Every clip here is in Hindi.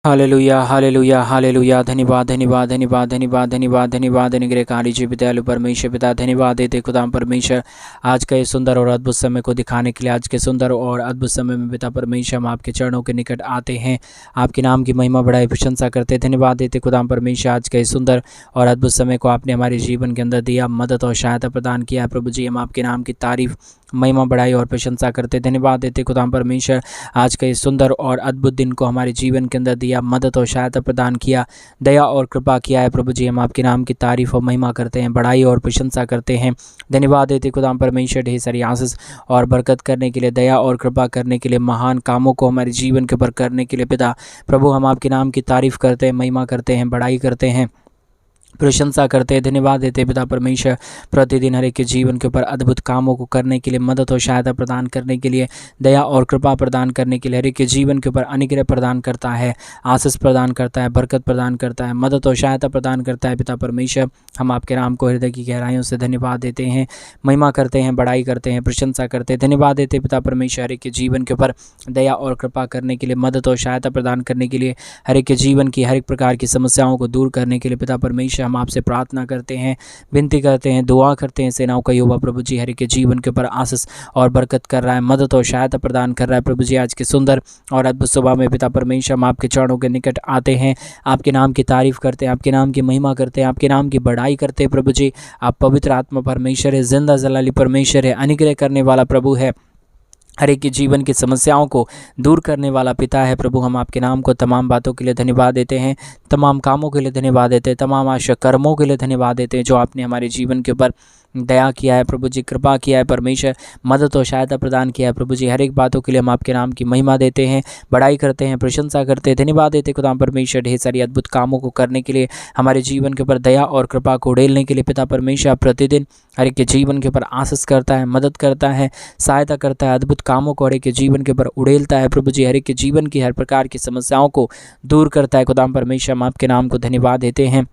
Hallelujah hallelujah hallelujah. धन्यवाद धन्यवाद धन्यवाद धन्यवाद धन्यवाद धन्यवाद अनुग्रहकारी जी विदयालु परमेश्वर पिता, धन्यवाद देते खुदाम परमेश्वर आज का ये सुंदर और अद्भुत समय को दिखाने के लिए। आज के सुंदर और अद्भुत समय में पिता परमेश्वर हम आपके चरणों के निकट आते हैं, आपके नाम की महिमा बढ़ाई प्रशंसा करते हैं। धन्यवाद देते खुदाम परमेश्वर आज के सुंदर और अद्भुत समय को आपने हमारे जीवन के अंदर दिया, मदद और सहायता प्रदान किया। प्रभु जी हम आपके नाम की तारीफ महिमा बढ़ाई और प्रशंसा करते। धन्यवाद देते खुदाम परमेश्वर आज का ये सुंदर और अद्भुत दिन को हमारे जीवन के अंदर दिया, मदद और सहायता प्रदान किया, दया और कृपा किया है। प्रभु जी हम आपके नाम की तारीफ और महिमा करते हैं, बढ़ाई और प्रशंसा करते हैं। धन्यवाद देते खुदाम परमेश्वर ढेर सारी आशीष और बरकत करने के लिए, दया और कृपा करने के लिए, महान कामों को हमारे जीवन के ऊपर करने के लिए पिता प्रभु हम आपके नाम की तारीफ करते हैं, महिमा करते हैं, बढ़ाई करते हैं, प्रशंसा करते हैं। धन्यवाद देते पिता परमेश्वर प्रतिदिन हर एक के जीवन के ऊपर अद्भुत कामों को करने के लिए, मदद और सहायता प्रदान करने के लिए, दया और कृपा प्रदान करने के लिए, हर एक के जीवन के ऊपर अनुग्रह प्रदान करता है, आशीष प्रदान करता है, बरकत प्रदान करता है, मदद और सहायता प्रदान करता है। पिता परमेश्वर हम आपके नाम को हृदय की गहराइयों से धन्यवाद देते हैं, महिमा करते हैं, बढ़ाई करते हैं, प्रशंसा करते हैं। धन्यवाद देते पिता परमेश्वर हर एक के जीवन के ऊपर दया और कृपा करने के लिए, मदद और सहायता प्रदान करने के लिए, हर एक के जीवन की हर एक प्रकार की समस्याओं को दूर करने के लिए। पिता परमेश्वर हम आपसे प्रार्थना करते हैं, विनती करते हैं, दुआ करते हैं। सेनाओं का यहोवा प्रभु जी हर एक के जीवन के ऊपर आशीष और बरकत कर रहा है, मदद और सहायता प्रदान कर रहा है। प्रभु जी आज के सुंदर और अद्भुत सुबह में पिता परमेश्वर हम आपके चरणों के निकट आते हैं, आपके नाम की तारीफ करते हैं, आपके नाम की महिमा करते हैं, आपके नाम की बढ़ाई करते हैं। प्रभु जी आप पवित्र आत्मा परमेश्वर है, जिंदा जलाली परमेश्वर है, अनुग्रह करने वाला प्रभु है, हर एक के जीवन की समस्याओं को दूर करने वाला पिता है। प्रभु हम आपके नाम को तमाम बातों के लिए धन्यवाद देते हैं, तमाम कामों के लिए धन्यवाद देते हैं, तमाम आशा कर्मों के लिए धन्यवाद देते हैं जो आपने हमारे जीवन के ऊपर दया किया है, प्रभु जी कृपा किया है, परमेश्वर मदद और सहायता प्रदान किया है। प्रभु जी हर एक बातों के लिए हम आपके नाम की महिमा देते हैं, बढ़ाई करते हैं, प्रशंसा करते हैं। धन्यवाद देते खुदाम परमेश्वर ढेर सारी अद्भुत कामों को करने के लिए, हमारे जीवन के ऊपर दया और कृपा को उड़ेलने के लिए। पिता परमेश्वर प्रतिदिन हर एक के जीवन के ऊपर आशीष करता है, मदद करता है, सहायता करता है, अद्भुत कामों को हर एक के जीवन के ऊपर उड़ेलता है। प्रभु जी हर एक के जीवन की हर प्रकार की समस्याओं को दूर करता है। खुदाम परमेश्वर हम आपके नाम को धन्यवाद देते हैं,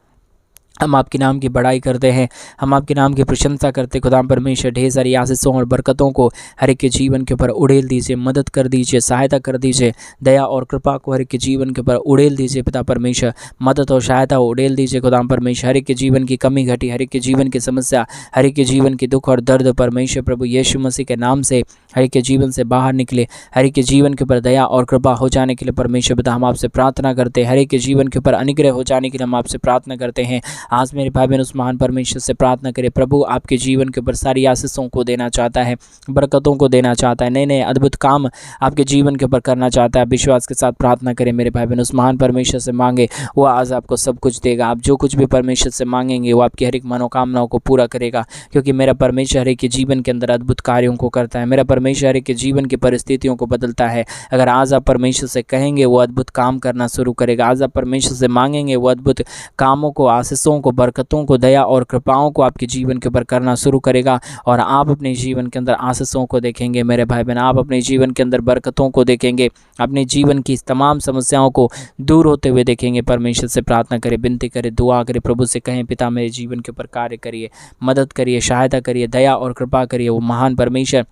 हम आपके नाम की बढ़ाई करते हैं, हम आपके नाम की प्रशंसा करते। खुदाम परमेश्वर ढेर सारी आशीषों और बरकतों को हर एक के जीवन के ऊपर उड़ेल दीजिए, मदद कर दीजिए, सहायता कर दीजिए, दया और कृपा को हर एक के जीवन के ऊपर उड़ेल दीजिए। पिता परमेश्वर मदद और सहायता उड़ेल दीजिए। खुदाम परमेश्वर हर एक के जीवन की कमी घटी, हर एक के जीवन की समस्या, हर एक के जीवन की दुख और दर्द परमेश्वर प्रभु यीशु मसीह के नाम से हर एक के जीवन से बाहर निकले, हर एक के जीवन के ऊपर दया और कृपा हो जाने के लिए परमेश्वर पिता हम आपसे प्रार्थना करते हैं। हर एक के जीवन के ऊपर अनुग्रह हो जाने के लिए हम आपसे प्रार्थना करते हैं। आज मेरे भाई बहन उस महान परमेश्वर से प्रार्थना करें, प्रभु आपके जीवन के ऊपर सारी आशीषों को देना चाहता है, बरकतों को देना चाहता है, नए नए अद्भुत काम आपके जीवन के ऊपर करना चाहता है। विश्वास के साथ प्रार्थना करें मेरे भाई बहन, उस महान परमेश्वर से मांगे, वो आज आपको सब कुछ देगा। आप जो कुछ भी परमेश्वर से मांगेंगे वो आपकी हर एक मनोकामनाओं को पूरा करेगा, क्योंकि मेरा परमेश्वर हर एक के जीवन के अंदर अद्भुत कार्यों को करता है। मेरा परमेश्वर हर एक के जीवन की परिस्थितियों को बदलता है। अगर आज आप परमेश्वर से कहेंगे वो अद्भुत काम करना शुरू करेगा। आज आप परमेश्वर से मांगेंगे वो अद्भुत कामों को, आशीषों को, बरकतों को, दया और कृपाओं को आपके जीवन के ऊपर करना शुरू करेगा, और आप अपने जीवन के अंदर आशीषों को देखेंगे मेरे भाई बहन, आप अपने जीवन के अंदर बरकतों को देखेंगे, अपने जीवन की तमाम समस्याओं को दूर होते हुए देखेंगे। परमेश्वर से प्रार्थना करें, विनती करें, दुआ करें, प्रभु से कहें पिता मेरे जीवन के ऊपर कार्य करिए, मदद करिए, सहायता करिए, दया और कृपा करिए। वो महान परमेश्वर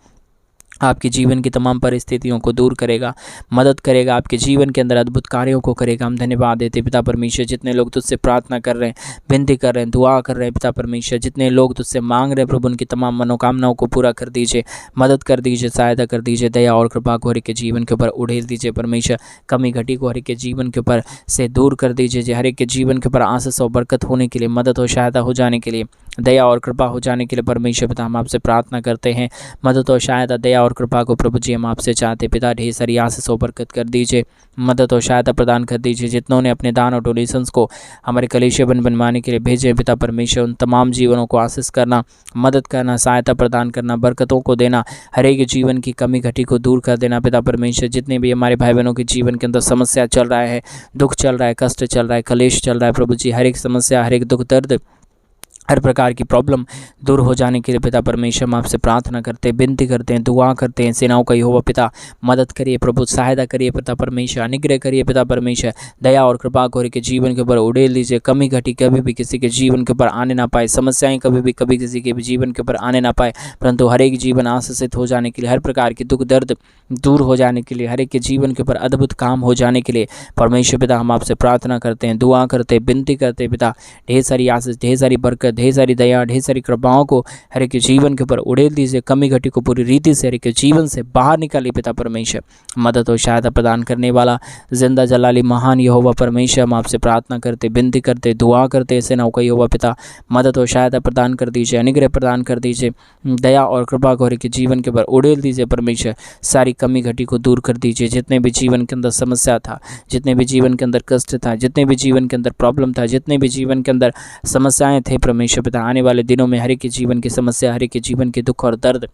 आपके जीवन की तमाम परिस्थितियों को दूर करेगा, मदद करेगा, आपके जीवन के अंदर अद्भुत कार्यों को करेगा। हम धन्यवाद देते पिता परमेश्वर, जितने लोग तुझसे प्रार्थना कर रहे हैं, विनती कर रहे हैं, दुआ कर रहे हैं पिता परमेश्वर, जितने लोग तुझसे मांग रहे हैं प्रभु, उनकी तमाम मनोकामनाओं को पूरा कर दीजिए, मदद कर दीजिए, सहायता कर दीजिए, दया और कृपा को हर एक के जीवन के ऊपर उड़ेल दीजिए। परमेश्वर कमी घटी को हर एक के जीवन के ऊपर से दूर कर दीजिए, हर एक के जीवन के ऊपर आशीष और बरकत होने के लिए, मदद और सहायता हो जाने के लिए, दया और कृपा हो जाने के लिए परमेश्वर पिता हम आपसे प्रार्थना करते हैं। मदद और सहायता, दया और कृपा को प्रभु जी हम आपसे चाहते पिता ढेर सारी आशीष और बरकत कर दीजिए, मदद और सहायता प्रदान कर दीजिए। जितनों ने अपने दान और डोनेशंस को हमारे कलीसिया बनवाने के लिए भेजे पिता परमेश्वर, उन तमाम जीवनों को आशीष करना, मदद करना, सहायता प्रदान करना, बरकतों को देना, हर एक जीवन की कमी घटी को दूर कर देना पिता परमेश्वर। जितने भी हमारे भाई बहनों के जीवन के अंदर समस्या चल रहा है, दुख चल रहा है, कष्ट चल रहा है, कलेश चल रहा है प्रभु जी, हर एक समस्या, हर एक दुख दर्द हर प्रकार की प्रॉब्लम दूर हो जाने के लिए पिता परमेश्वर हम आपसे प्रार्थना करते हैं, विनती करते हैं, दुआ करते हैं। सेनाओं का यहोवा पिता मदद करिए प्रभु, सहायता करिए पिता परमेश्वर, अनुग्रह करिए पिता परमेश्वर, दया और कृपा को के जीवन के ऊपर उड़ेल दीजिए। कमी घटी कभी भी किसी के जीवन के ऊपर आने ना पाए, समस्याएं कभी किसी के भी जीवन के ऊपर आने ना पाए, परंतु हर एक जीवन आशीषित हो जाने के लिए, हर प्रकार की दुख दर्द दूर हो जाने के लिए, हर एक के जीवन के ऊपर अद्भुत काम हो जाने के लिए परमेश्वर पिता हम आपसे प्रार्थना करते हैं, दुआ करते हैं, विनती करते हैं पिता। ढेर सारी आशीष, ढेर सारी बरकत, ढेर सारी दया, ढेर सारी कृपाओं को हर एक के जीवन के ऊपर उड़ेल दीजिए। कमी घटी को पूरी रीति से हर एक के जीवन से बाहर निकालिए पिता परमेश्वर। मदद और सहायता प्रदान करने वाला जिंदा जलाली महान यहोवा परमेश्वर हम आपसे प्रार्थना करते, विनती करते, दुआ करते। सेनाओं का यहोवा पिता मदद और सहायता प्रदान कर दीजिए, अनुग्रह प्रदान कर दीजिए, दया और कृपा को हर एक के जीवन के ऊपर उड़ेल दीजिए परमेश्वर। सारी कमी घटी को दूर कर दीजिए। जितने भी जीवन के अंदर समस्या था, जितने भी जीवन के अंदर कष्ट था, जितने भी जीवन के अंदर प्रॉब्लम था, जितने भी जीवन के अंदर समस्याएं थे परमेश्वर पिता, आने वाले दिनों में हर एक के जीवन की समस्या, हर एक के जीवन के दुख और दर्द,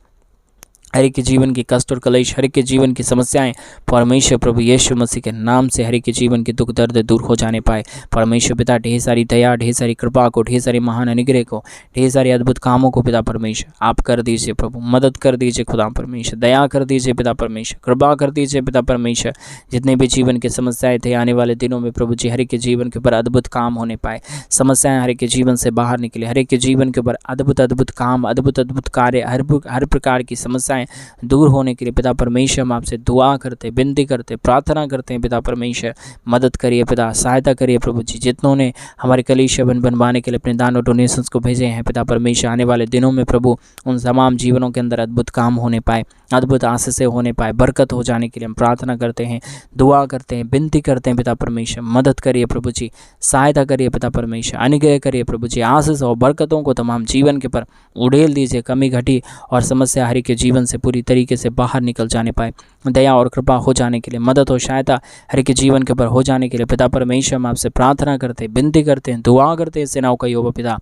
हर एक के जीवन की कष्ट और कलेश, हर एक के जीवन की समस्याएं परमेश्वर प्रभु यीशु मसीह के नाम से हर एक के जीवन के दुख दर्द दूर हो जाने पाए परमेश्वर पिता। ढेर सारी दया, ढेर सारी कृपा को, ढेर सारी महान अनुग्रह को, ढेर सारे अद्भुत कामों को पिता परमेश्वर आप कर दीजिए प्रभु। मदद कर दीजिए खुदा परमेश्वर, दया कर दीजिए पिता परमेश्वर, कृपा कर दीजिए पिता परमेश्वर। जितने भी जीवन की समस्याएं थे आने वाले दिनों में प्रभु जी हर एक के जीवन के ऊपर अद्भुत काम होने पाए, समस्याएं हर एक के जीवन से बाहर निकले, हर एक के जीवन के ऊपर अद्भुत काम, अद्भुत कार्य, हर प्रकार की समस्याएं दूर होने के लिए पिता परमेश्वर हम आपसे दुआ करते, विनती करते, प्रार्थना करते हैं पिता परमेश्वर। मदद करिए पिता, सहायता करिए प्रभु जी। जितनों ने हमारे कलीसिया बनवाने के लिए अपने दान और डोनेशंस को भेजे हैं पिता परमेश्वर, आने वाले दिनों में प्रभु उन तमाम जीवनों के अंदर अद्भुत काम होने पाए, अद्भुत आशीषें होने पाए, बरकत हो जाने के लिए हम प्रार्थना करते हैं, दुआ करते हैं, विनती करते हैं पिता परमेश्वर। मदद करिए प्रभु जी, सहायता करिए पिता परमेश्वर, अनुग्रह करिए प्रभु जी। आशीष और बरकतों को तमाम जीवन के पर उड़ेल दीजिए। कमी घटी और समस्या हर एक के जीवन से पूरी तरीके से बाहर निकल जाने पाए, दया और कृपा हो जाने के लिए, मदद और सहायता हर एक के जीवन के ऊपर हो जाने के लिए पिता परमेश्वर हम आपसे प्रार्थना करते हैं, विनती करते हैं, दुआ करते हैं। सेनाओं का यहोवा पिता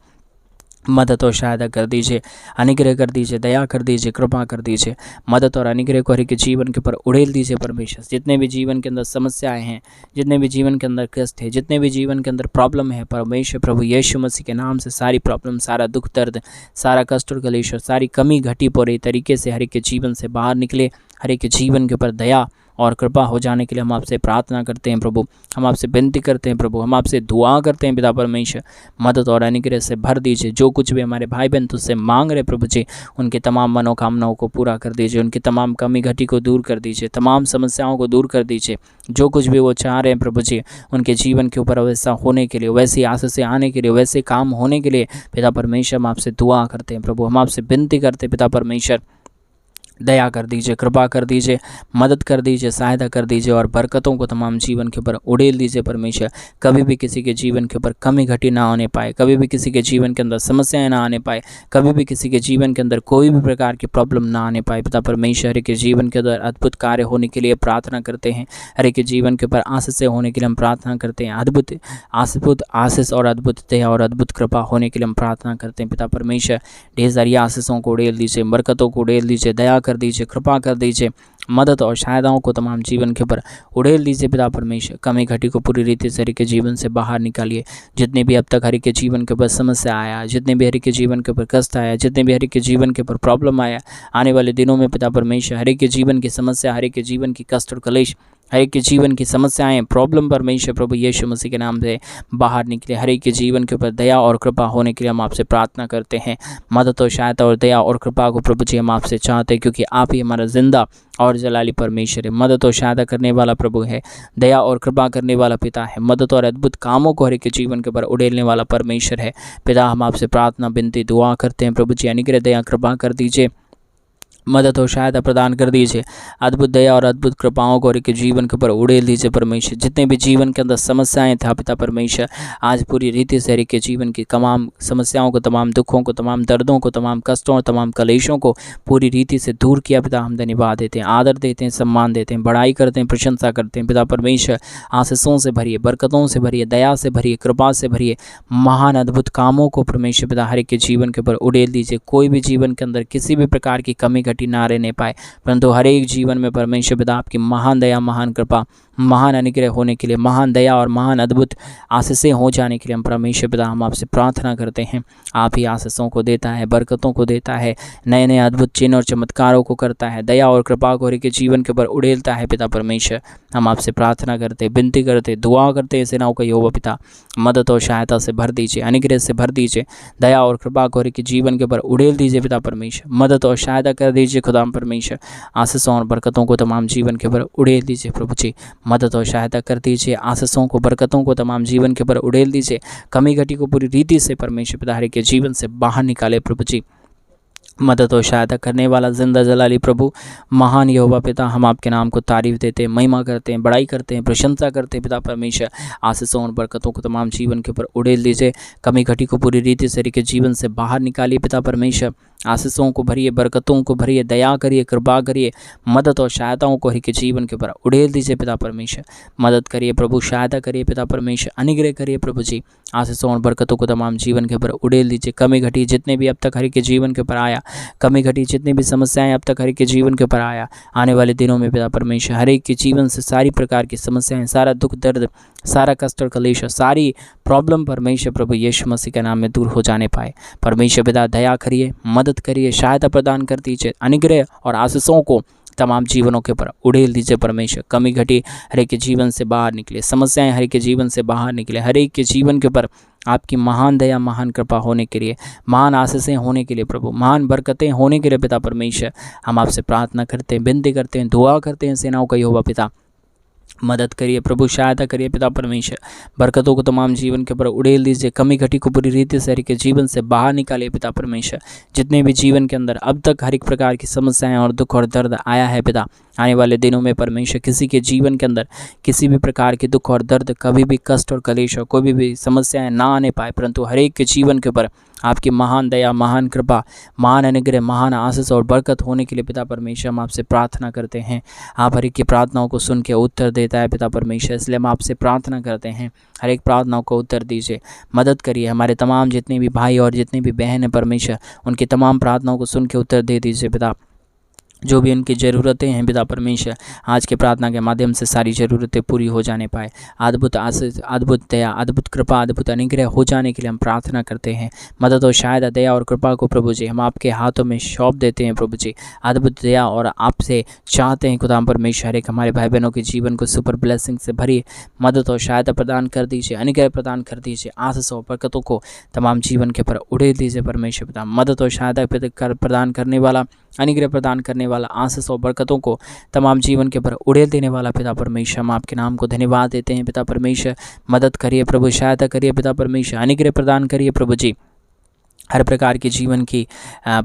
मदद और सहायता कर दीजिए, अनुग्रह कर दीजिए, दया कर दीजिए, कृपा कर दीजिए। मदद और अनुग्रह को हर एक के जीवन के ऊपर उड़ेल दीजिए परमेश्वर। जितने भी जीवन के अंदर समस्याएं हैं, जितने भी जीवन के अंदर कष्ट है, जितने भी जीवन के अंदर प्रॉब्लम है परमेश्वर प्रभु यीशु मसीह के नाम से सारी प्रॉब्लम, सारा दुख दर्द, सारा कष्ट और कलेश, सारी कमी घटी पूरी तरीके से हर एक के जीवन से बाहर निकले, हर एक के जीवन के ऊपर दया और कृपा हो जाने के लिए हम आपसे प्रार्थना करते हैं प्रभु, हम आपसे विनती करते हैं प्रभु, हम आपसे दुआ करते हैं पिता परमेश्वर। मदद और अनुग्रह से भर दीजिए। जो कुछ भी हमारे भाई बहन तुझसे मांग रहे प्रभु जी, उनकी तमाम मनोकामनाओं को पूरा कर दीजिए, उनकी तमाम कमी घटी को दूर कर दीजिए, तमाम समस्याओं को दूर कर दीजिए। जो कुछ भी वो चाह रहे हैं प्रभु जी, उनके जीवन के ऊपर वैसा होने के लिए, वैसी आशीष से आने के लिए, वैसे काम होने के लिए पिता परमेश्वर हम आपसे दुआ करते हैं प्रभु, हम आपसे विनती करते हैं पिता परमेश्वर। दया कर दीजिए, कृपा कर दीजिए, मदद कर दीजिए, सहायता कर दीजिए और बरकतों को तमाम जीवन के ऊपर उड़ेल दीजिए परमेश्वर। कभी भी किसी के जीवन के ऊपर कमी घटी ना आने पाए, कभी भी किसी के जीवन के अंदर समस्याएं ना आने पाए, कभी भी किसी के जीवन के अंदर कोई भी प्रकार की प्रॉब्लम ना आने पाए पिता परमेश्वर के जीवन के अंदर अद्भुत कार्य होने के लिए प्रार्थना करते हैं। हर एक के जीवन के ऊपर आशीष होने के लिए हम प्रार्थना करते हैं। अद्भुत आशीष और अद्भुत दया और अद्भुत कृपा होने के लिए हम प्रार्थना करते हैं पिता परमेश्वर। ढेर सारी आशीषों को उड़ेल दीजिए, बरकतों को उड़ेल दीजिए, दया कर दीजिए, कृपा कर दीजिए, मदद और सहायताओं को तमाम जीवन के ऊपर उड़ेल दीजिए पिता परमेश्वर। कमी घटी को पूरी रीति से हर एक के जीवन से बाहर निकालिए। जितने भी अब तक हर एक के जीवन के ऊपर समस्या आया, जितने भी हर एक के जीवन के ऊपर कष्ट आया, जितने भी हर एक के जीवन के ऊपर प्रॉब्लम आया, आने वाले दिनों में पिता परमेश्वर हर एक के जीवन की समस्या, हर एक के जीवन की कष्ट और कलेश, हर एक के जीवन की समस्याएं, प्रॉब्लम परमेश्वर प्रभु यीशु मसीह के नाम से बाहर निकले। हर एक के जीवन के ऊपर दया और कृपा होने के लिए हम आपसे प्रार्थना करते हैं। मदद और सहायता और दया और कृपा को प्रभु जी हम आपसे चाहते हैं, क्योंकि आप ही हमारा जिंदा और जलाली परमेश्वर है। मदद और सहायता करने वाला प्रभु है, दया और कृपा करने वाला पिता है, मदद और अद्भुत कामों को हर एक के जीवन के ऊपर उड़ेलने वाला परमेश्वर है। पिता हम आपसे प्रार्थना, विनती, दुआ करते हैं प्रभु जी, अनुग्रह, दया, कृपा कर दीजिए, मदद और सहायता प्रदान कर दीजिए। अद्भुत दया और अद्भुत कृपाओं को के जीवन के ऊपर उड़ेल दीजिए परमेश्वर। जितने भी जीवन के अंदर समस्याएं था पिता परमेश्वर, आज पूरी रीति से हर एक के जीवन की तमाम समस्याओं को, तमाम दुखों को, तमाम दर्दों को, तमाम कष्टों और तमाम कलेशों को पूरी रीति से दूर किया पिता। हम धन्यवाद देते हैं, आदर देते हैं, सम्मान देते हैं, बड़ाई करते हैं, प्रशंसा करते हैं पिता परमेश्वर। आशीषों से भरिए, बरकतों से भरिए, दया से भरिए, कृपा से भरिए, महान अद्भुत कामों को परमेश्वर पिता हर एक के जीवन के ऊपर उड़ेल दीजिए। कोई भी जीवन के अंदर किसी भी प्रकार की कमी घटी ना रहने पाए, परंतु हर एक जीवन में परमेश्वर पिता आपकी महान दया, महान कृपा, महान अनुग्रह होने के लिए, महान दया और महान अद्भुत आशीषें हो जाने के लिए हम परमेश्वर पिता हम आपसे प्रार्थना करते हैं। आप ही आशीषों को देता है, बरकतों को देता है, नए नए अद्भुत चिन्ह और चमत्कारों को करता है, दया और कृपा को हर एक के जीवन के ऊपर उड़ेलता है। पिता परमेश्वर हम आपसे प्रार्थना करते, विनती करते, दुआ करते हैं, सेनाओं का यहोवा पिता मदद और सहायता से भर दीजिए, अनुग्रह से भर दीजिए, दया और कृपा को हर एक के जीवन के ऊपर उड़ेल दीजिए। पिता परमेश्वर मदद और सहायता कर दीजिए। खुदा परमेश्वर आशीषों और बरकतों को तमाम जीवन के ऊपर उड़ेल दीजिए। प्रभु जी मदद और सहायता कर दीजिए, आशीषों को बरकतों को तमाम जीवन के ऊपर उड़ेल दीजिए। कमी घटी को पूरी रीति से परमेश्वर पिता हर एक के जीवन से बाहर निकाले। प्रभु जी मदद और सहायता करने वाला जिंदा जलाली प्रभु महान यहोवा पिता हम आपके नाम को तारीफ देते हैं, महिमा करते हैं, बड़ाई करते हैं, प्रशंसा करते हैं। पिता परमेश्वर आशीषों और बरकतों को तमाम जीवन के ऊपर उड़ेल दीजिए। कमी घटी को पूरी रीति से के जीवन से बाहर निकालिए। पिता परमेश्वर आशीषों को भरिए, बरकतों को भरिए, दया करिए, कृपा करिए, मदद और सहायताओं को हर के जीवन के ऊपर उड़ेल दीजिए। पिता परमेश्वर मदद करिए प्रभु, सहायता करिए। पिता परमेश्वर अनुग्रह करिए। प्रभु जी आशीषों और बरकतों को तमाम जीवन के ऊपर उड़ेल दीजिए। कमी घटी जितने भी अब तक हर के जीवन के ऊपर आया, कमी घटी जितनी भी समस्याएं अब तक हर एक के जीवन के ऊपर आया, आने वाले दिनों में पिता परमेश्वर हर एक के जीवन से सारी प्रकार की समस्याएं, सारा दुख दर्द, सारा कष्ट और कलेश, सारी प्रॉब्लम परमेश्वर प्रभु यीशु मसीह के नाम में दूर हो जाने पाए। परमेश्वर पिता दया करिए, मदद करिए, सहायता प्रदान कर दीजिए, अनुग्रह और आशीषों को तमाम जीवनों के ऊपर उड़ेल दीजिए। परमेश्वर कमी घटी हर एक के जीवन से बाहर निकले, समस्याएं हर एक के जीवन से बाहर निकले, हर एक के जीवन के ऊपर आपकी महान दया, महान कृपा होने के लिए, महान आशीषें होने के लिए, प्रभु महान बरकतें होने के लिए पिता परमेश्वर हम आपसे प्रार्थना करते हैं, विनती करते हैं, दुआ करते हैं। सेनाओं का यहोवा पिता मदद करिए प्रभु, सहायता करिए। पिता परमेश्वर बरकतों को तमाम जीवन के ऊपर उड़ेल दीजिए। कमी घटी को पूरी रीति से हर के जीवन से बाहर निकालिए। पिता परमेश्वर जितने भी जीवन के अंदर अब तक हर एक प्रकार की समस्याएं और दुख और दर्द आया है पिता, आने वाले दिनों में परमेश्वर किसी के जीवन के अंदर किसी भी प्रकार के दुख और दर्द, कभी भी कष्ट और कलेश और कोई भी समस्याएं ना आने पाए, परंतु हर एक के जीवन के ऊपर आपकी महान दया, महान कृपा, महान अनुग्रह, महान आशीष और बरकत होने के लिए पिता परमेश्वर हम आपसे प्रार्थना करते हैं। आप हर एक की प्रार्थनाओं को सुन के उत्तर देता है पिता परमेश्वर, इसलिए हम आपसे प्रार्थना करते हैं हर एक प्रार्थनाओं को उत्तर दीजिए, मदद करिए। हमारे तमाम जितने भी भाई और जितने भी बहन हैं परमेश्वर, उनकी तमाम प्रार्थनाओं को सुन के उत्तर दे दीजिए पिता। जो भी उनकी ज़रूरतें हैं पिता परमेश्वर, आज के प्रार्थना के माध्यम से सारी ज़रूरतें पूरी हो जाने पाए। अद्भुत आशीष, अद्भुत दया, अद्भुत कृपा, अद्भुत अनुग्रह हो जाने के लिए हम प्रार्थना करते हैं। मदद और सहायता, दया और कृपा को प्रभु जी हम आपके हाथों में सौंप देते हैं। प्रभु जी अद्भुत दया और आपसे चाहते हैं खुदा परमेश्वर एक हमारे भाई बहनों के जीवन को सुपर ब्लेसिंग से भरिए, मदद और सहायता प्रदान कर दीजिए, अनुग्रह प्रदान कर दीजिए, आशीष और बरकतों को तमाम जीवन के पर उड़ेल दीजिए। परमेश्वर पिता मदद और सहायता प्रदान करने वाला, अनुग्रह प्रदान करने वाला, आशीष और बरकतों को तमाम जीवन के ऊपर उड़ेल देने वाला पिता परमेश्वर, हम आपके नाम को धन्यवाद देते हैं। पिता परमेश्वर मदद करिए प्रभु, सहायता करिए पिता परमेश्वर, अनुग्रह प्रदान करिए प्रभु जी। हर प्रकार के जीवन की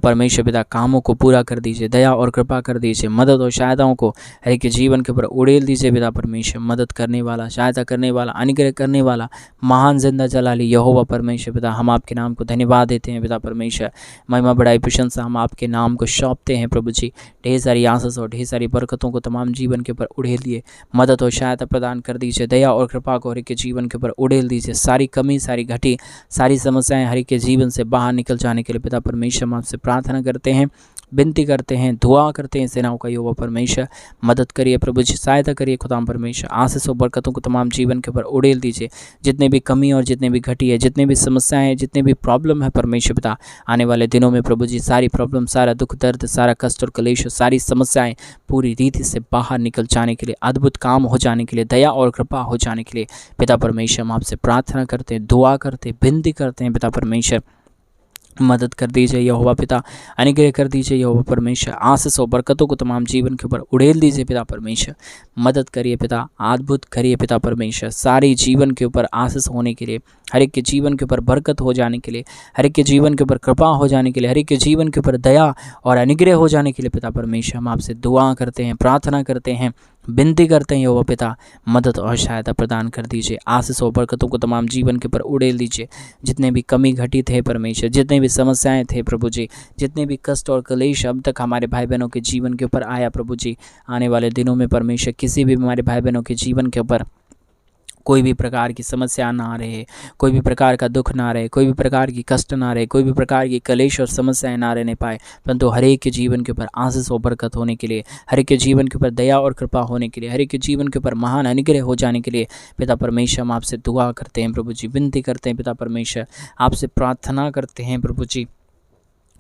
परमेश्वर पिता कामों को पूरा कर दीजिए, दया और कृपा कर दीजिए, मदद और सहायताओं को हर एक के जीवन के ऊपर उड़ेल दीजिए पिता परमेश्वर। मदद करने वाला, सहायता करने वाला, अनुग्रह करने वाला महान जिंदा जलाली यहोवा परमेश्वर पिता, हम आपके नाम को धन्यवाद देते हैं पिता परमेश्वर। महिमा बड़ाई प्रशंसा हम आपके नाम को सौंपते हैं प्रभु जी। ढेर सारी आशीष और ढेर सारी बरकतों को तमाम जीवन के ऊपर उड़ेल दिए, मदद और सहायता प्रदान कर दीजिए, दया और कृपा को हर एक के जीवन के ऊपर उड़ेल दीजिए। सारी कमी, सारी घटी, सारी समस्याएं हर एक के जीवन से बाहर निकल जाने के लिए पिता परमेश्वर हम आपसे प्रार्थना करते हैं, विनती करते हैं, दुआ करते हैं। सेनाओं का यहोवा परमेश्वर मदद करिए प्रभु जी, सहायता करिए खुदाम परमेश्वर। आशीष और बरकतों को तमाम जीवन के ऊपर उड़ेल दीजिए। जितने भी कमी और जितने भी घटी है, जितने भी समस्याएं हैं, जितने भी प्रॉब्लम है परमेश्वर पिता, आने वाले दिनों में प्रभु जी सारी प्रॉब्लम, सारा दुख दर्द, सारा कष्ट और कलेश, सारी समस्याएं पूरी रीति से बाहर निकल जाने के लिए, अद्भुत काम हो जाने के लिए, दया और कृपा हो जाने के लिए पिता परमेश्वर हम आपसे प्रार्थना करते हैं, दुआ करते हैं, विनती करते हैं। पिता परमेश्वर मदद कर दीजिए यहोवा पिता, अनुग्रह कर दीजिए यहोवा परमेश्वर। आशीष और बरकतों को तमाम जीवन के ऊपर उड़ेल दीजिए पिता परमेश्वर। मदद करिए पिता, अद्भुत करिए पिता परमेश्वर। सारे जीवन के ऊपर आशीष होने के लिए, हर एक के जीवन के ऊपर बरकत हो जाने के लिए, हर एक के जीवन के ऊपर कृपा हो जाने के लिए, हर एक के जीवन के ऊपर दया और अनुग्रह हो जाने के लिए पिता परमेश्वर हम आपसे दुआ करते हैं, प्रार्थना करते हैं, विनती करते हैं यहोवा पिता। मदद और सहायता प्रदान कर दीजिए, आशीष और बरकतों को तमाम जीवन के ऊपर उड़ेल दीजिए। जितने भी कमी घटी थे परमेश्वर, जितने भी समस्याएं थे प्रभु जी, जितने भी कष्ट और कलेश अब तक हमारे भाई बहनों के जीवन के ऊपर आया प्रभु जी, आने वाले दिनों में परमेश्वर किसी भी हमारे भाई बहनों के जीवन के ऊपर कोई भी प्रकार की समस्या ना रहे, कोई भी प्रकार का दुख ना रहे, कोई भी प्रकार की कष्ट ना रहे, कोई भी प्रकार की कलेश और समस्याएं ना रहने पाए, परंतु हर एक के जीवन के ऊपर आशीष और बरकत होने के लिए, हर एक के जीवन के ऊपर दया और कृपा होने के लिए, हर एक के जीवन के ऊपर महान अनुग्रह हो जाने के लिए पिता परमेश्वर हम आपसे दुआ करते हैं प्रभु जी, विनती करते हैं पिता परमेश्वर, आपसे प्रार्थना करते हैं प्रभु जी,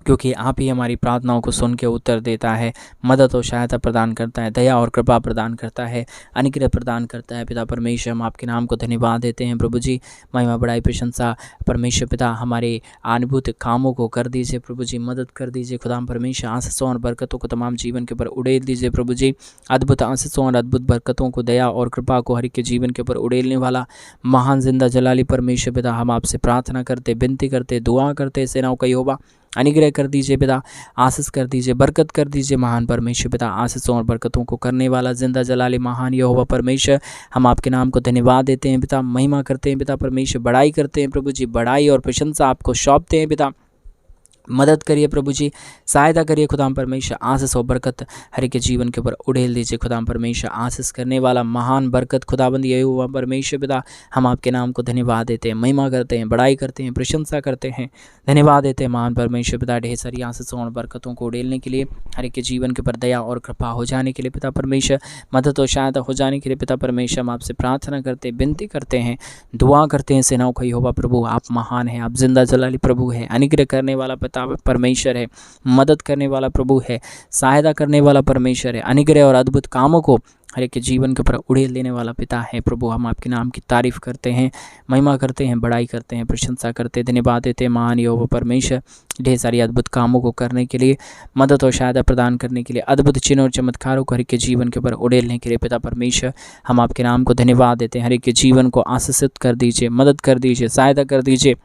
क्योंकि आप ही हमारी प्रार्थनाओं को सुन के उत्तर देता है, मदद और सहायता प्रदान करता है, दया और कृपा प्रदान करता है, अनुग्रह प्रदान करता है। पिता परमेश्वर हम आपके नाम को धन्यवाद देते हैं प्रभु जी, महिमा बड़ाई प्रशंसा परमेश्वर पिता हमारे अद्भुत कामों को कर दीजिए प्रभु जी, मदद कर दीजिए खुदाम परमेश्वर, आशीषों और बरकतों को तमाम जीवन के ऊपर उड़ेल दीजिए प्रभु जी, अद्भुत आशीषों और अद्भुत बरकतों को, दया और कृपा को हर एक के जीवन के ऊपर उड़ेलने वाला महान जिंदा जलाली परमेश्वर पिता हम आपसे प्रार्थना करते, विनती करते, दुआ करते, सेनाओं का यहोवा अनुग्रह कर दीजिए पिता, आशीष कर दीजिए, बरकत कर दीजिए महान परमेश्वर पिता, आशीषों और बरकतों को करने वाला जिंदा जलाली महान यहोवा परमेश्वर, हम आपके नाम को धन्यवाद देते हैं पिता, महिमा करते हैं पिता परमेश्वर, बड़ाई करते हैं प्रभु जी, बड़ाई और प्रशंसा आपको सौंपते हैं पिता, मदद करिए प्रभु जी, सहायता करिए खुदाम परमेश्वर, आशीष और बरकत हर एक के जीवन के ऊपर उड़ेल दीजिए खुदाम परमेश्वर, आशीष करने वाला महान बरकत खुदाबंद यहोवा परमेश्वर पिता, हम आपके नाम को धन्यवाद देते हैं, महिमा करते हैं, बड़ाई करते हैं, प्रशंसा करते हैं, धन्यवाद देते हैं महान परमेश्वर पिता, ढेर सारी आशीषों और बरकतों को उड़ेलने के लिए, हर एक के जीवन के ऊपर दया और कृपा हो जाने के लिए पिता परमेश्वर, मदद और सहायता हो जाने के लिए पिता परमेश्वर हम आपसे प्रार्थना करते हैं, विनती करते हैं, दुआ करते हैं, सेनाओं का यहोवा प्रभु आप महान है, आप जिंदा जलाली प्रभु है, अनुग्रह करने वाला परमेश्वर है, मदद करने वाला प्रभु है, सहायता करने वाला परमेश्वर है, अनुग्रह और अद्भुत कामों को हर एक के जीवन के ऊपर उड़ेल देने वाला पिता है प्रभु, हम आपके नाम की तारीफ करते हैं, महिमा करते हैं, बड़ाई करते हैं, प्रशंसा करते हैं, धन्यवाद देते हैं महान यहोवा परमेश्वर, ढेर सारी अद्भुत कामों को करने के लिए, मदद और सहायता प्रदान करने के लिए, अद्भुत चिन्ह और चमत्कारों को हर एक के जीवन के ऊपर उड़ेलने के लिए पिता परमेश्वर, हम आपके नाम को धन्यवाद देते हैं, हर एक के जीवन को आशीषित कर दीजिए, मदद कर दीजिए, सहायता कर दीजिए,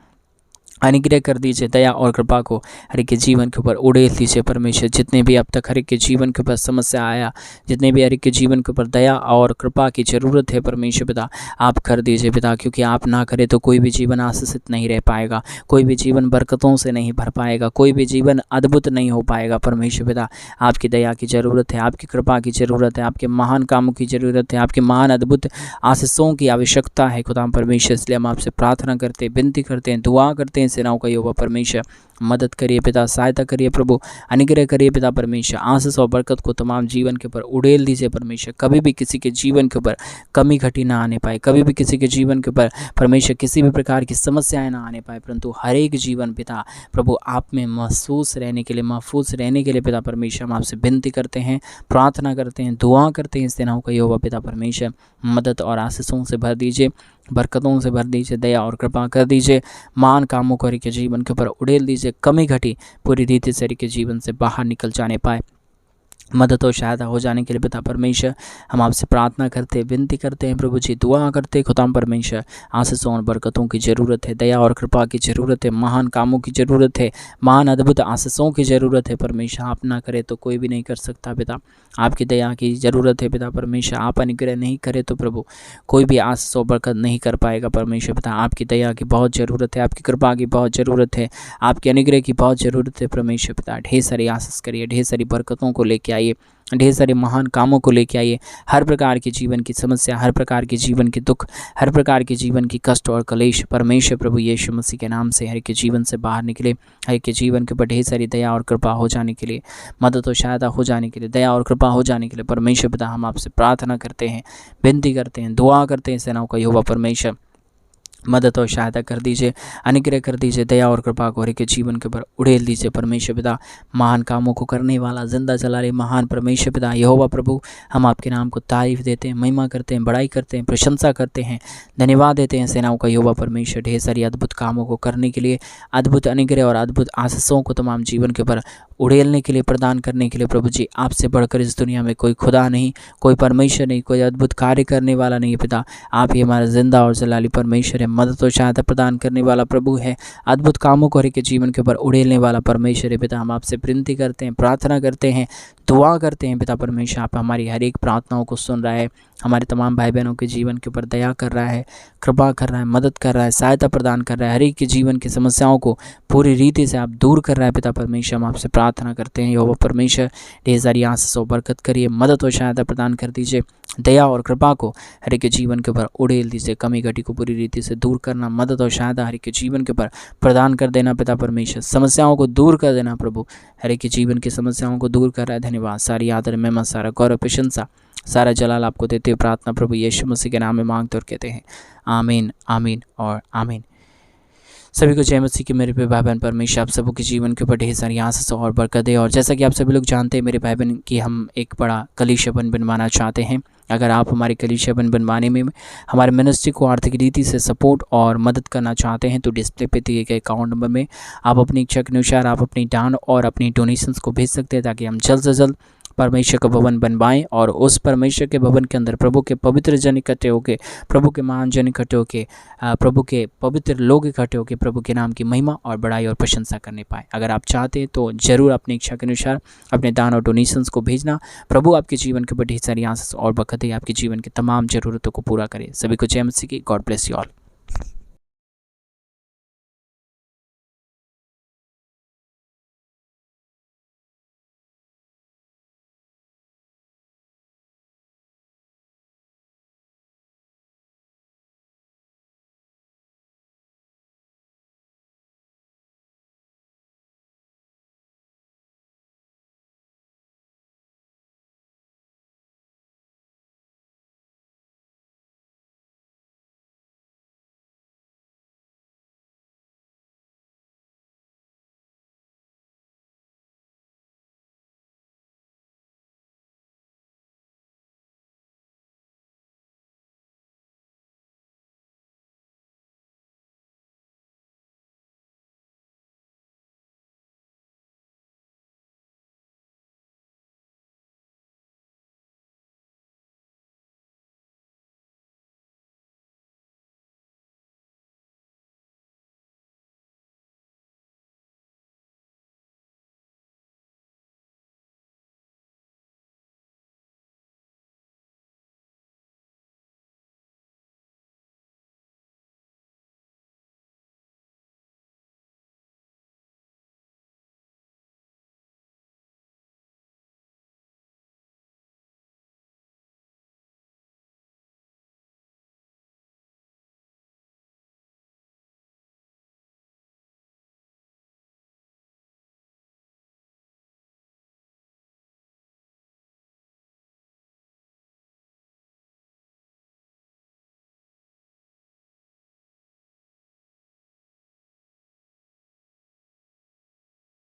अनुग्रह कर दीजिए, दया और कृपा को हर एक के जीवन के ऊपर उड़ेल दीजिए परमेश्वर, जितने भी अब तक हर एक के जीवन के ऊपर समस्या आया, जितने भी हर एक के जीवन के ऊपर दया और कृपा की ज़रूरत है परमेश्वर पिता, आप कर दीजिए पिता, क्योंकि आप ना करें तो कोई भी जीवन आशीषित नहीं रह पाएगा, कोई भी जीवन बरकतों से नहीं भर पाएगा, कोई भी जीवन अद्भुत नहीं हो पाएगा परमेश्वर पिता, आपकी दया की ज़रूरत है, आपकी कृपा की ज़रूरत है, आपके महान कामों की ज़रूरत है, आपके महान अद्भुत आशीषों की आवश्यकता है खुदाम परमेश्वर, इसलिए हम आपसे प्रार्थना करते हैं, विनती करते हैं, दुआ करते हैं, सेनाओं का यहोवा परमेश्वर, मदद करिए पिता, सहायता करिए प्रभु, अनुग्रह करिए पिता परमेश्वर, आशीष और बरकत को तमाम जीवन के ऊपर उड़ेल दीजिए परमेश्वर, कभी भी किसी के जीवन के ऊपर कमी घटी ना आने पाए, कभी भी किसी के जीवन के ऊपर परमेश्वर किसी भी प्रकार की समस्याएं ना आने पाए, परंतु हर एक जीवन पिता प्रभु आप में महसूस रहने के लिए, महफूज रहने के लिए पिता परमेश्वर हम आपसे विनती करते हैं, प्रार्थना करते हैं, दुआ करते हैं, सेनाओं का यहोवा पिता परमेश्वर, मदद और आशीषों से भर दीजिए, बरकतों से भर दीजिए, दया और कृपा कर दीजिए, महान कामों को हर एक के जीवन के ऊपर उड़ेल दीजिए, कमी घटी पूरी रीति से हर एक के जीवन से बाहर निकल जाने पाए, मदद और सहायता हो जाने के लिए पिता परमेश्वर हम आपसे प्रार्थना करते हैं, विनती करते हैं प्रभु जी, दुआ करते हैं खुदाम परमेश्वर, आशीषों और बरकतों की ज़रूरत है, दया और कृपा की ज़रूरत है, महान कामों की ज़रूरत है, महान अद्भुत आशीषों की ज़रूरत है परमेश्वर, आप ना करे तो कोई भी नहीं कर सकता पिता, आपकी दया की ज़रूरत है पिता परमेश्वर, आप अनुग्रह नहीं करे तो प्रभु कोई भी आशीष और बरकत नहीं कर पाएगा परमेश्वर पिता, आपकी दया की बहुत ज़रूरत है, आपकी कृपा की बहुत ज़रूरत है, आपके अनुग्रह की बहुत ज़रूरत है परमेश्वर पिता, ढेर सारी आशीष करिए, ढेर सारी बरकतों को लेके आइए, ढेर सारे महान कामों को लेके आइए, हर प्रकार की जीवन की समस्या, हर प्रकार के जीवन के दुख, हर प्रकार के जीवन की कष्ट और कलेश परमेश्वर प्रभु यीशु मसीह के नाम से हर एक के जीवन से बाहर निकले, हर एक के जीवन के ऊपर ढेर सारी दया और कृपा हो जाने के लिए, मदद और सहायता हो जाने के लिए, दया और कृपा हो जाने के लिए परमेश्वर पिता हम आपसे प्रार्थना करते हैं, विनती करते हैं, दुआ करते हैं, सेनाओं का यहोवा परमेश्वर, मदद और सहायता कर दीजिए, अनुग्रह कर दीजिए, दया और कृपा को हर एक के जीवन के ऊपर उड़ेल दीजिए परमेश्वर पिता, महान कामों को करने वाला जिंदा जला रहे महान परमेश्वर पिता यहोवा प्रभु, हम आपके नाम को तारीफ देते हैं, महिमा करते हैं, बड़ाई करते हैं, प्रशंसा करते हैं, धन्यवाद देते हैं, सेनाओं का यहोवा परमेश्वर, ढेर सारी अद्भुत कामों को करने के लिए, अद्भुत अनुग्रह और अद्भुत आशीषों को तमाम जीवन के ऊपर उड़ेलने के लिए, प्रदान करने के लिए प्रभु जी, आपसे बढ़कर इस दुनिया में कोई खुदा नहीं, कोई परमेश्वर नहीं, कोई अद्भुत कार्य करने वाला नहीं है पिता, आप ही हमारा जिंदा और जलाली परमेश्वर है, मदद और सहायता प्रदान करने वाला प्रभु है, अद्भुत कामों को हर एक के जीवन के ऊपर उड़ेलने वाला परमेश्वर है पिता, हम आपसे विनती करते हैं, प्रार्थना करते हैं, दुआ करते हैं पिता परमेश्वर, आप हमारी हर एक प्रार्थनाओं को सुन रहा है, हमारे तमाम भाई बहनों के जीवन के ऊपर दया कर रहा है, कृपा कर रहा है, मदद कर रहा है, सहायता प्रदान कर रहा है, हर एक के जीवन की समस्याओं को पूरी रीति से आप दूर कर रहा है। पिता परमेश्वर, हम आपसे प्रार्थना करते हैं यहोवा परमेश्वर, ढेर सारी आशीष और बरकत करिए, मदद और सहायता प्रदान कर दीजिए, दया और कृपा को हर एक के जीवन के ऊपर उड़ेल दीजिए, कमी घटी को पूरी रीति से दूर करना, मदद और सहायता हर एक के जीवन के ऊपर प्रदान कर देना। पिता परमेश्वर, समस्याओं को दूर कर देना प्रभु, हर एक के जीवन की समस्याओं को दूर कर रहा है। धन्यवाद, सारी आदर महिमा, सारा गौरव प्रशंसा, सारा जलाल आपको देते हुए प्रार्थना प्रभु यीशु मसीह के नाम में मांगते और कहते हैं आमीन, आमीन और आमीन। सभी को जय मसीह की मेरे पे भाई बहन, परमेश्वर आप सबों के जीवन के ऊपर ढेर सारी आशीष और बरकत दे। और जैसा कि आप सभी लोग जानते हैं मेरे भाई बहन कि हम एक बड़ा कलीसिया बनवाना चाहते हैं। अगर आप हमारे कलीसिया बनवाने में हमारे मिनिस्ट्री को आर्थिक रीति से सपोर्ट और मदद करना चाहते हैं तो डिस्प्ले पे दिए गए अकाउंट नंबर में आप अपनी इच्छा के अनुसार आप अपनी दान और अपनी डोनेशंस को भेज सकते हैं, ताकि हम जल्द से जल्द परमेश्वर का भवन बनवाएं और उस परमेश्वर के भवन के अंदर प्रभु के पवित्र जन इकट्ठे होकर, प्रभु के महान जन इकट्ठे होकर, प्रभु के पवित्र लोग इकट्ठे होकर प्रभु के नाम की महिमा और बड़ाई और प्रशंसा करने पाए। अगर आप चाहते हैं तो जरूर अपनी इच्छा के अनुसार अपने दान और डोनेशंस को भेजना। प्रभु आपके जीवन के ऊपर ढेर सारी आशीष और बरकतें, आपके जीवन की तमाम जरूरतों को पूरा करे। सभी को जय मसीह की। God bless you all.